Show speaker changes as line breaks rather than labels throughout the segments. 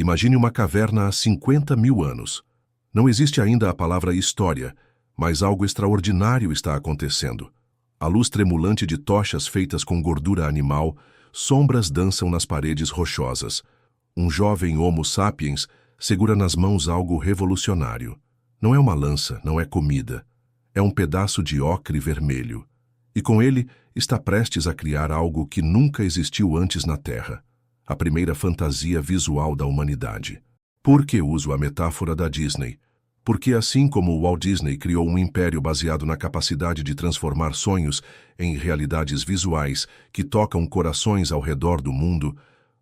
Imagine uma caverna há 50 mil anos. Não existe ainda a palavra história, mas algo extraordinário está acontecendo. A luz tremulante de tochas feitas com gordura animal, sombras dançam nas paredes rochosas. Um jovem Homo sapiens segura nas mãos algo revolucionário. Não é uma lança, não é comida. É um pedaço de ocre vermelho. E com ele está prestes a criar algo que nunca existiu antes na Terra. A primeira fantasia visual da humanidade. Por que uso a metáfora da Disney? Porque assim como o Walt Disney criou um império baseado na capacidade de transformar sonhos em realidades visuais que tocam corações ao redor do mundo,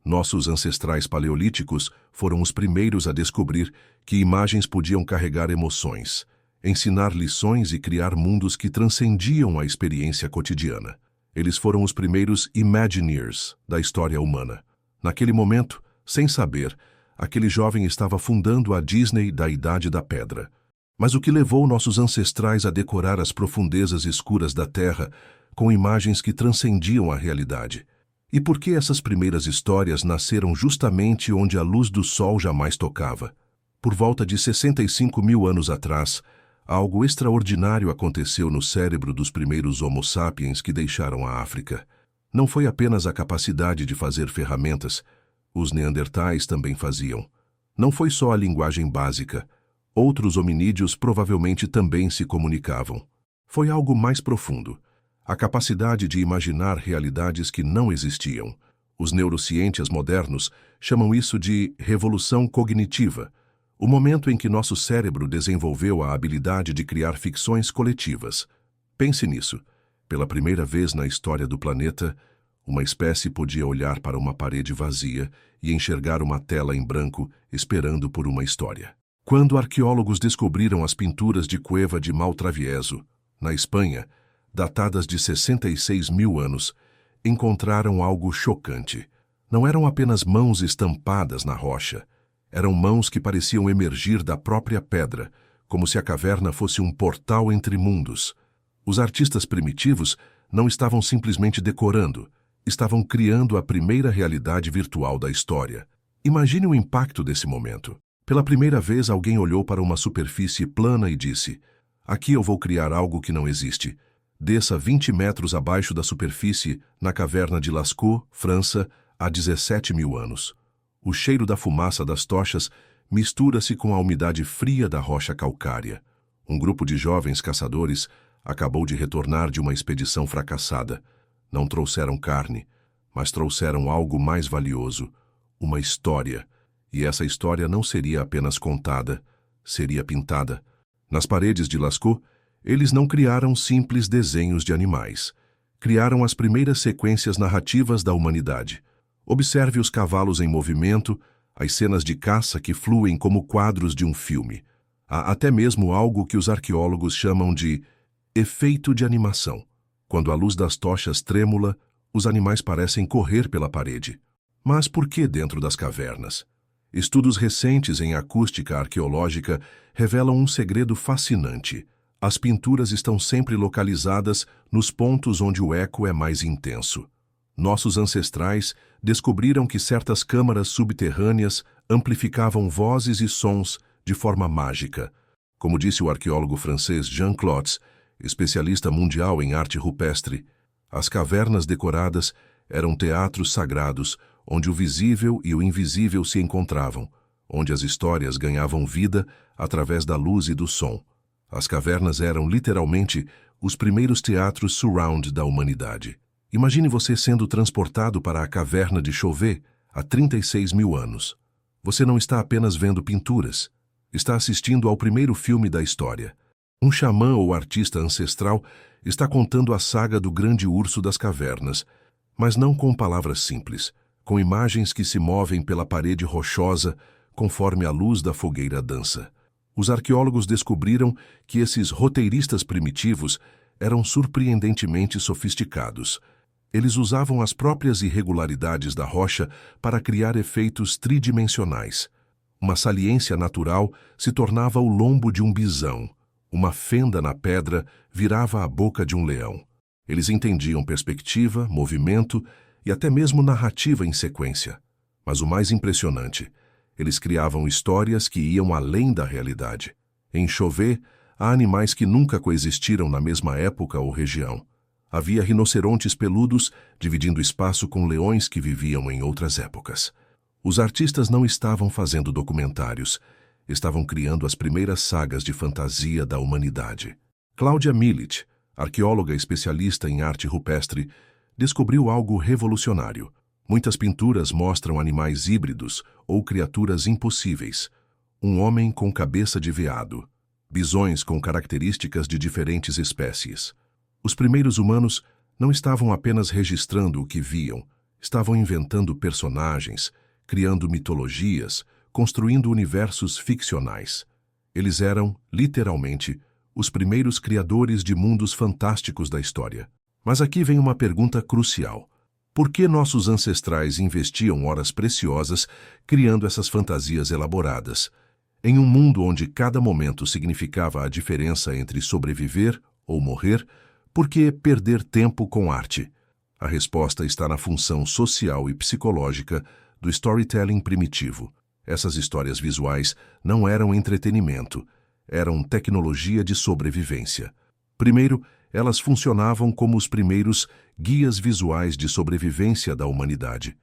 nossos ancestrais paleolíticos foram os primeiros a descobrir que imagens podiam carregar emoções, ensinar lições e criar mundos que transcendiam a experiência cotidiana. Eles foram os primeiros Imagineers da história humana. Naquele momento, sem saber, aquele jovem estava fundando a Disney da Idade da Pedra. Mas o que levou nossos ancestrais a decorar as profundezas escuras da Terra com imagens que transcendiam a realidade? E por que essas primeiras histórias nasceram justamente onde a luz do sol jamais tocava? Por volta de 65 mil anos atrás, algo extraordinário aconteceu no cérebro dos primeiros Homo sapiens que deixaram a África. Não foi apenas a capacidade de fazer ferramentas, os neandertais também faziam. Não foi só a linguagem básica, outros hominídeos provavelmente também se comunicavam. Foi algo mais profundo, a capacidade de imaginar realidades que não existiam. Os neurocientistas modernos chamam isso de revolução cognitiva, o momento em que nosso cérebro desenvolveu a habilidade de criar ficções coletivas. Pense nisso. Pela primeira vez na história do planeta, uma espécie podia olhar para uma parede vazia e enxergar uma tela em branco esperando por uma história. Quando arqueólogos descobriram as pinturas de Cueva de Maltravieso, na Espanha, datadas de 66 mil anos, encontraram algo chocante. Não eram apenas mãos estampadas na rocha, eram mãos que pareciam emergir da própria pedra, como se a caverna fosse um portal entre mundos. Os artistas primitivos não estavam simplesmente decorando, estavam criando a primeira realidade virtual da história. Imagine o impacto desse momento. Pela primeira vez, alguém olhou para uma superfície plana e disse: "Aqui eu vou criar algo que não existe." Desça 20 metros abaixo da superfície, na caverna de Lascaux, França, há 17 mil anos. O cheiro da fumaça das tochas mistura-se com a umidade fria da rocha calcária. Um grupo de jovens caçadores acabou de retornar de uma expedição fracassada. Não trouxeram carne, mas trouxeram algo mais valioso, uma história. E essa história não seria apenas contada, seria pintada. Nas paredes de Lascaux, eles não criaram simples desenhos de animais. Criaram as primeiras sequências narrativas da humanidade. Observe os cavalos em movimento, as cenas de caça que fluem como quadros de um filme. Há até mesmo algo que os arqueólogos chamam de efeito de animação. Quando a luz das tochas trêmula, os animais parecem correr pela parede. Mas por que dentro das cavernas? Estudos recentes em acústica arqueológica revelam um segredo fascinante. As pinturas estão sempre localizadas nos pontos onde o eco é mais intenso. Nossos ancestrais descobriram que certas câmaras subterrâneas amplificavam vozes e sons de forma mágica. Como disse o arqueólogo francês Jean Clotes, especialista mundial em arte rupestre, as cavernas decoradas eram teatros sagrados onde o visível e o invisível se encontravam, onde as histórias ganhavam vida através da luz e do som. As cavernas eram literalmente os primeiros teatros surround da humanidade. Imagine você sendo transportado para a caverna de Chauvet há 36 mil anos. Você não está apenas vendo pinturas, está assistindo ao primeiro filme da história. Um xamã ou artista ancestral está contando a saga do grande urso das cavernas, mas não com palavras simples, com imagens que se movem pela parede rochosa conforme a luz da fogueira dança. Os arqueólogos descobriram que esses roteiristas primitivos eram surpreendentemente sofisticados. Eles usavam as próprias irregularidades da rocha para criar efeitos tridimensionais. Uma saliência natural se tornava o lombo de um bisão. Uma fenda na pedra virava a boca de um leão. Eles entendiam perspectiva, movimento e até mesmo narrativa em sequência. Mas o mais impressionante, Eles criavam histórias que iam além da realidade. Em Chauvet, há animais que nunca coexistiram na mesma época ou região. Havia rinocerontes peludos dividindo espaço com leões que viviam em outras épocas. Os artistas não estavam fazendo documentários, estavam criando as primeiras sagas de fantasia da humanidade. Claudia Millet, arqueóloga especialista em arte rupestre, descobriu algo revolucionário. Muitas pinturas mostram animais híbridos ou criaturas impossíveis. Um homem com cabeça de veado, bisões com características de diferentes espécies. Os primeiros humanos não estavam apenas registrando o que viam, estavam inventando personagens, criando mitologias, construindo universos ficcionais. Eles eram, literalmente, os primeiros criadores de mundos fantásticos da história. Mas aqui vem uma pergunta crucial. Por que nossos ancestrais investiam horas preciosas criando essas fantasias elaboradas? Em um mundo onde cada momento significava a diferença entre sobreviver ou morrer, por que perder tempo com arte? A resposta está na função social e psicológica do storytelling primitivo. Essas histórias visuais não eram entretenimento, eram tecnologia de sobrevivência. Primeiro, elas funcionavam como os primeiros guias visuais de sobrevivência da humanidade.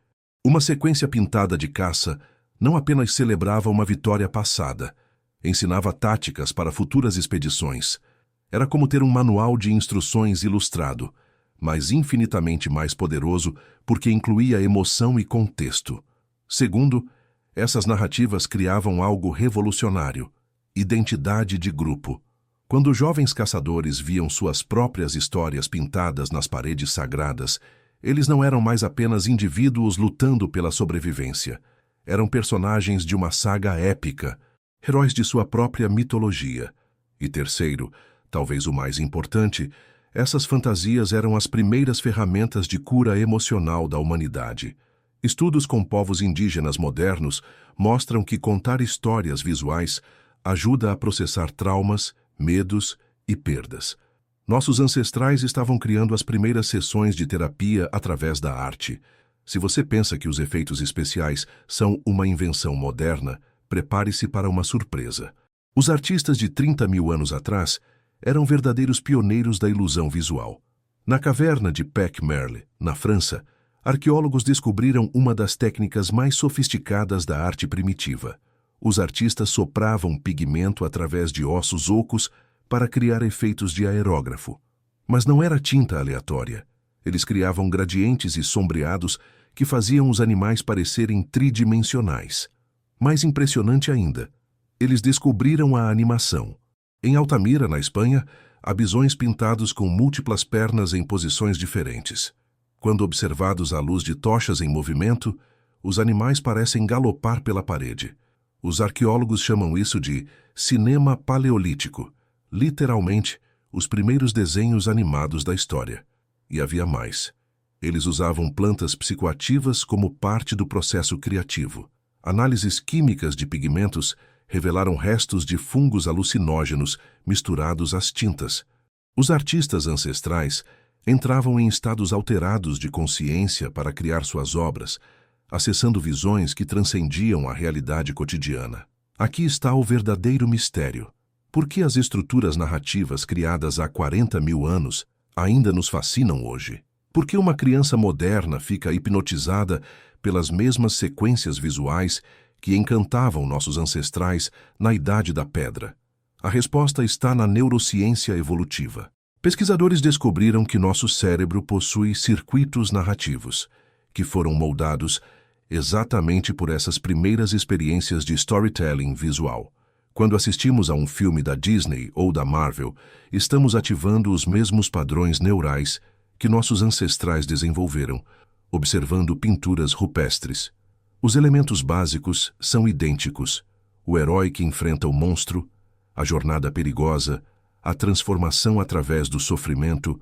Uma sequência pintada de caça não apenas celebrava uma vitória passada, ensinava táticas para futuras expedições. Era como ter um manual de instruções ilustrado, mas infinitamente mais poderoso porque incluía emoção e contexto. Segundo, essas narrativas criavam algo revolucionário: identidade de grupo. Quando jovens caçadores viam suas próprias histórias pintadas nas paredes sagradas, eles não eram mais apenas indivíduos lutando pela sobrevivência. Eram personagens de uma saga épica, heróis de sua própria mitologia. E terceiro, talvez o mais importante, essas fantasias eram as primeiras ferramentas de cura emocional da humanidade. Estudos com povos indígenas modernos mostram que contar histórias visuais ajuda a processar traumas, medos e perdas. Nossos ancestrais estavam criando as primeiras sessões de terapia através da arte. Se você pensa que os efeitos especiais são uma invenção moderna, prepare-se para uma surpresa. Os artistas de 30 mil anos atrás eram verdadeiros pioneiros da ilusão visual. Na caverna de Pec Merle, na França, arqueólogos descobriram uma das técnicas mais sofisticadas da arte primitiva. Os artistas sopravam pigmento através de ossos ocos para criar efeitos de aerógrafo. Mas não era tinta aleatória. Eles criavam gradientes e sombreados que faziam os animais parecerem tridimensionais. Mais impressionante ainda, eles descobriram a animação. Em Altamira, na Espanha, há bisões pintados com múltiplas pernas em posições diferentes. Quando observados à luz de tochas em movimento, os animais parecem galopar pela parede. Os arqueólogos chamam isso de cinema paleolítico, literalmente, os primeiros desenhos animados da história. E havia mais. Eles usavam plantas psicoativas como parte do processo criativo. Análises químicas de pigmentos revelaram restos de fungos alucinógenos misturados às tintas. Os artistas ancestrais entravam em estados alterados de consciência para criar suas obras, acessando visões que transcendiam a realidade cotidiana. Aqui está o verdadeiro mistério. Por que as estruturas narrativas criadas há 40 mil anos ainda nos fascinam hoje? Por que uma criança moderna fica hipnotizada pelas mesmas sequências visuais que encantavam nossos ancestrais na Idade da Pedra? A resposta está na neurociência evolutiva. Pesquisadores descobriram que nosso cérebro possui circuitos narrativos, que foram moldados exatamente por essas primeiras experiências de storytelling visual. Quando assistimos a um filme da Disney ou da Marvel, estamos ativando os mesmos padrões neurais que nossos ancestrais desenvolveram, observando pinturas rupestres. Os elementos básicos são idênticos: o herói que enfrenta o monstro, a jornada perigosa, a transformação através do sofrimento,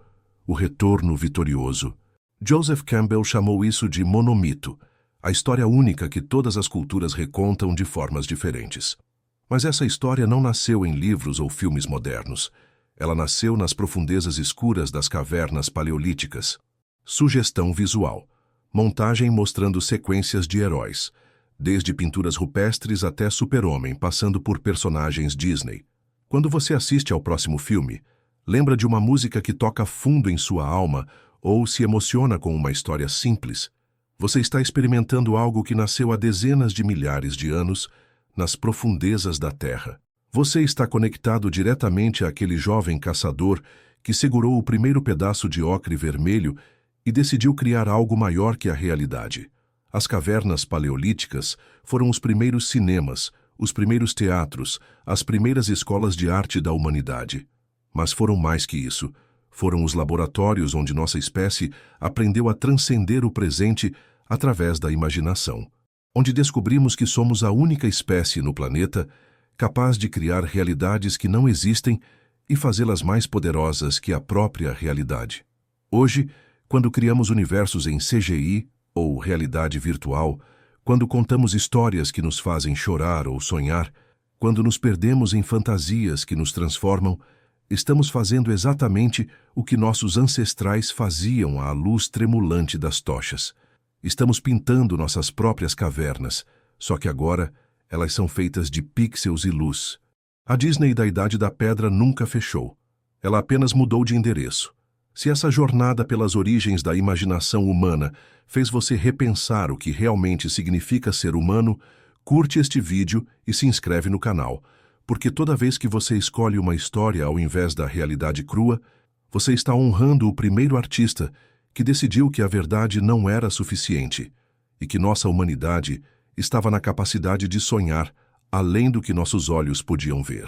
o retorno vitorioso. Joseph Campbell chamou isso de monomito, a história única que todas as culturas recontam de formas diferentes. Mas essa história não nasceu em livros ou filmes modernos. Ela nasceu nas profundezas escuras das cavernas paleolíticas. Sugestão visual. Montagem mostrando sequências de heróis. desde pinturas rupestres até Super-Homem, passando por personagens Disney. Quando você assiste ao próximo filme, lembra de uma música que toca fundo em sua alma ou se emociona com uma história simples? Você está experimentando algo que nasceu há dezenas de milhares de anos nas profundezas da Terra. Você está conectado diretamente àquele jovem caçador que segurou o primeiro pedaço de ocre vermelho e decidiu criar algo maior que a realidade. As cavernas paleolíticas foram os primeiros cinemas, os primeiros teatros, as primeiras escolas de arte da humanidade. Mas foram mais que isso. Foram os laboratórios onde nossa espécie aprendeu a transcender o presente através da imaginação. Onde descobrimos que somos a única espécie no planeta capaz de criar realidades que não existem e fazê-las mais poderosas que a própria realidade. Hoje, quando criamos universos em CGI ou realidade virtual, quando contamos histórias que nos fazem chorar ou sonhar, quando nos perdemos em fantasias que nos transformam, estamos fazendo exatamente o que nossos ancestrais faziam à luz tremulante das tochas. Estamos pintando nossas próprias cavernas, só que agora elas são feitas de pixels e luz. A Disney da Idade da Pedra nunca fechou. Ela apenas mudou de endereço. Se essa jornada pelas origens da imaginação humana fez você repensar o que realmente significa ser humano, curte este vídeo e se inscreve no canal, porque toda vez que você escolhe uma história ao invés da realidade crua, você está honrando o primeiro artista que decidiu que a verdade não era suficiente e que nossa humanidade estava na capacidade de sonhar além do que nossos olhos podiam ver.